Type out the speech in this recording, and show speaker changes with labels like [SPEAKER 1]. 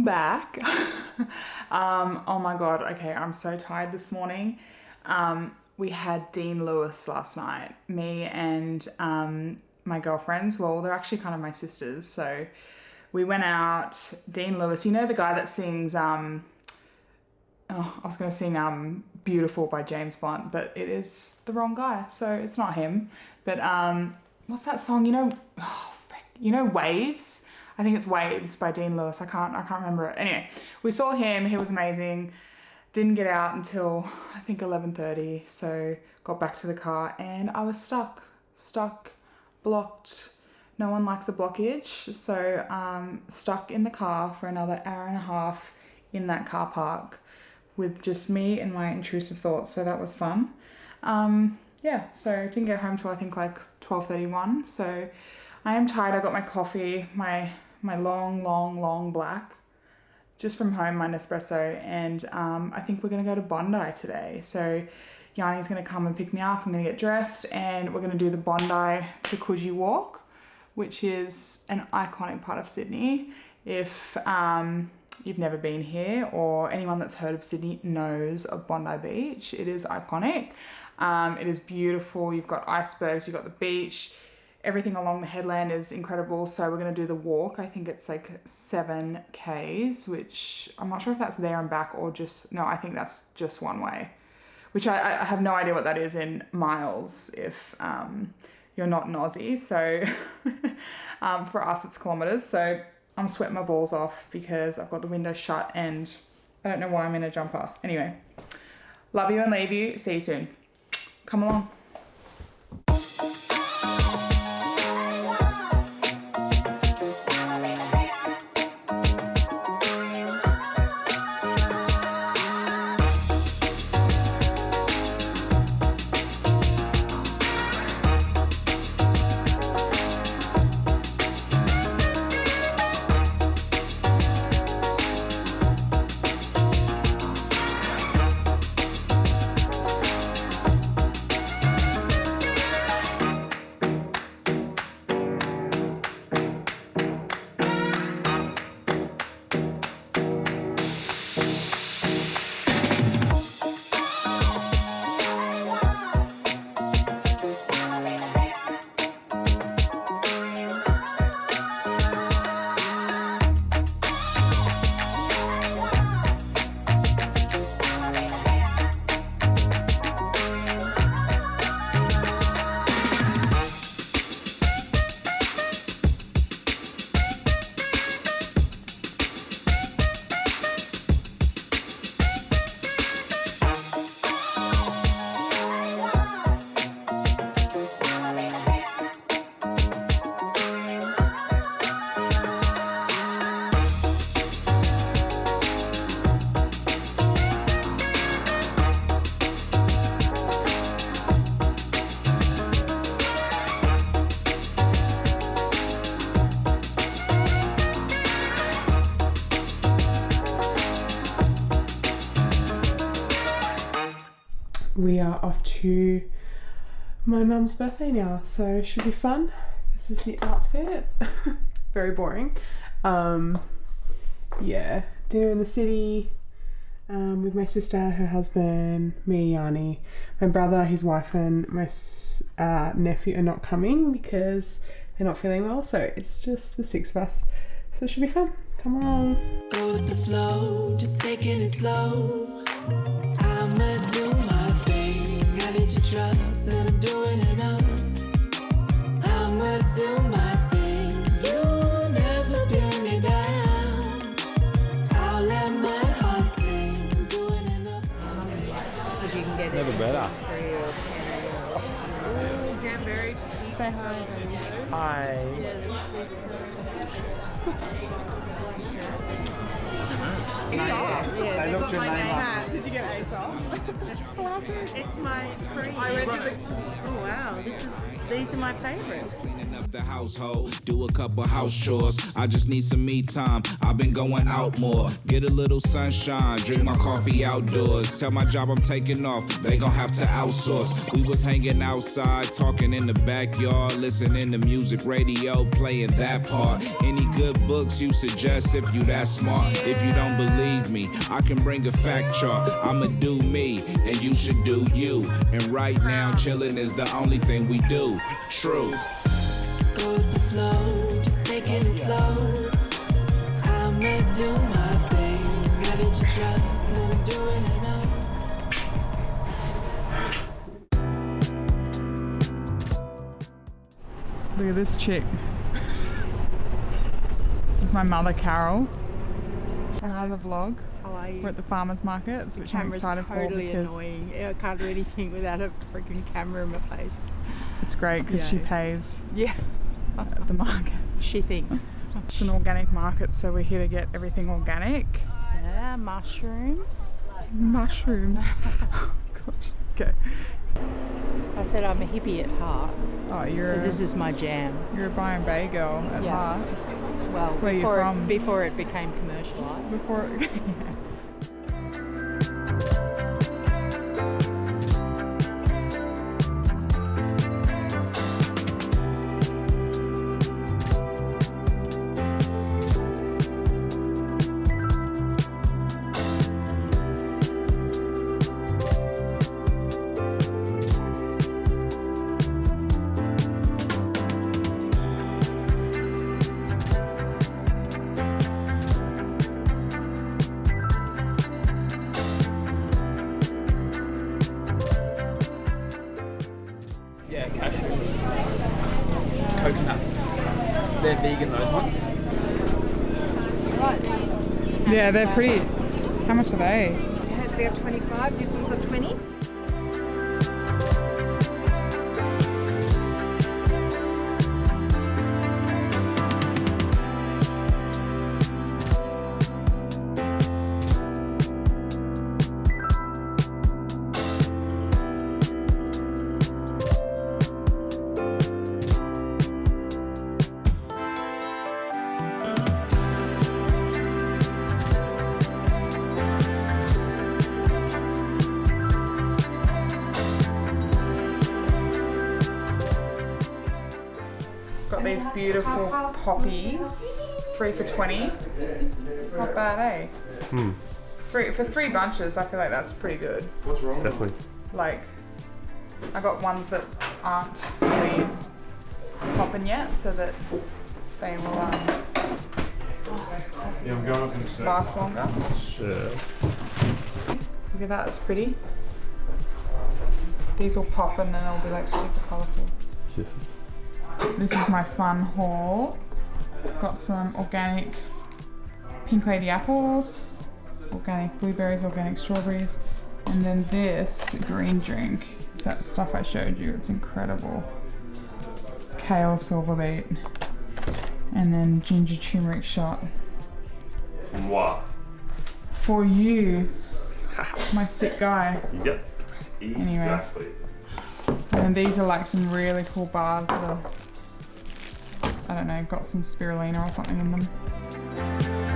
[SPEAKER 1] welcome back. Oh my god, okay, I'm so tired this morning. We had Dean Lewis last night. Me and my girlfriends, well, they're actually kind of my sisters, so we went out. Dean Lewis, you know the guy that sings, I was going to sing Beautiful by James Blunt, but it is the wrong guy, so it's not him. But what's that song, you know Waves? I think it's Waves by Dean Lewis. I can't remember it. Anyway, we saw him. He was amazing. Didn't get out until I think 11:30. So got back to the car and I was stuck, blocked. No one likes a blockage. So stuck in the car for another hour and a half in that car park with just me and my intrusive thoughts. So that was fun. Yeah, so didn't get home till I think like 12:31. So I am tired. I got my coffee, my long black, just from home, my Nespresso, and I think we're gonna go to Bondi today. So Yanni's gonna come and pick me up. I'm gonna get dressed and we're gonna do the Bondi to Coogee walk, which is an iconic part of Sydney. If you've never been here or anyone that's heard of Sydney knows of Bondi Beach, it is iconic. It is beautiful. You've got icebergs, you've got the beach. Everything along the headland is incredible. So we're going to do the walk. I think it's like 7 Ks, which I'm not sure if that's there and back or just, no, I think that's just one way, which I have no idea what that is in miles if you're not an Aussie. So for us, it's kilometers. So I'm sweating my balls off because I've got the window shut and I don't know why I'm in a jumper. Anyway, love you and leave you. See you soon. Come along. We are off to my mum's birthday now, so it should be fun. This is the outfit. Very boring. Yeah, dinner in the city with my sister, her husband, me, Yanni, my brother, his wife, and my nephew are not coming because they're not feeling well, so it's just the 6 of us. So it should be fun. Come along.
[SPEAKER 2] Go with the flow, just taking it slow. I'ma do my thing, I need your trust and I'm doing enough. I'ma do my thing, you'll never bring me down. I'll let my heart sing, I'm doing enough.
[SPEAKER 3] If you can get
[SPEAKER 4] Never
[SPEAKER 3] it
[SPEAKER 4] better.
[SPEAKER 3] for you. Ooh, cranberry. Say hi.
[SPEAKER 4] Hi.
[SPEAKER 3] Yeah,
[SPEAKER 4] I looked your name up.
[SPEAKER 1] Did you get ASOS?
[SPEAKER 3] it's my free.
[SPEAKER 1] I went to the...
[SPEAKER 3] Oh wow, these are my favorites.
[SPEAKER 5] Cleaning up the household, do a couple house chores. I just need some me time. I've been going out more. Get a little sunshine, drink my coffee outdoors. Tell my job I'm taking off, they gon' have to outsource. We was hanging outside, talking in the backyard, listening to music, radio, playing that part. Any good books you suggest if you that smart? If you don't believe me, I can bring a fact chart. I'ma do me, and you should do you. And right now, chillin' is the only thing we do. True.
[SPEAKER 2] Go with the flow, just taking it slow. I'ma do my thing. I need your trust, and I'm doing enough.
[SPEAKER 1] Look at this chick. This is my mother, Carol. And I have a vlog.
[SPEAKER 3] How are you?
[SPEAKER 1] We're at the farmers markets, which I'm
[SPEAKER 3] Camera's
[SPEAKER 1] excited
[SPEAKER 3] totally
[SPEAKER 1] for because
[SPEAKER 3] annoying. I can't do anything without a freaking camera in my face.
[SPEAKER 1] it's great because
[SPEAKER 3] Yeah.
[SPEAKER 1] she pays
[SPEAKER 3] Yeah,
[SPEAKER 1] at the market.
[SPEAKER 3] she thinks.
[SPEAKER 1] It's an organic market, so we're here to get everything organic.
[SPEAKER 3] Yeah, mushrooms.
[SPEAKER 1] Mushrooms. Oh gosh. Okay.
[SPEAKER 3] I said I'm a hippie at heart,
[SPEAKER 1] Oh,
[SPEAKER 3] so this is my jam.
[SPEAKER 1] you're a Byron Bay girl at
[SPEAKER 3] Yeah.
[SPEAKER 1] heart.
[SPEAKER 3] Well,
[SPEAKER 1] where you're from.
[SPEAKER 3] before it became commercialised.
[SPEAKER 1] Before yeah.
[SPEAKER 4] Yeah, cashews. Coconut. They're vegan, those ones.
[SPEAKER 1] Yeah, they're pretty. How much are they?
[SPEAKER 6] They're 25, this one's a 20.
[SPEAKER 1] Got these beautiful poppies, 3 for 20. Not bad, eh? For three bunches, I feel like that's pretty good.
[SPEAKER 7] Definitely.
[SPEAKER 1] Like, I got ones that aren't really popping yet, so that they will
[SPEAKER 7] Yeah, I'm going up in a second.
[SPEAKER 1] last longer.
[SPEAKER 7] Sure.
[SPEAKER 1] Look at that, it's pretty. These will pop and then they'll be like super colourful. This is my fun haul. Got some organic pink lady apples, organic blueberries, organic strawberries, and then this green drink. It's that stuff I showed you, it's incredible. Kale silver beet, and then ginger turmeric shot.
[SPEAKER 7] Moi.
[SPEAKER 1] For you, my sick guy.
[SPEAKER 7] Yep.
[SPEAKER 1] Anyway.
[SPEAKER 7] Exactly.
[SPEAKER 1] And these are like some really cool bars that are, I don't know, got some spirulina or something in them.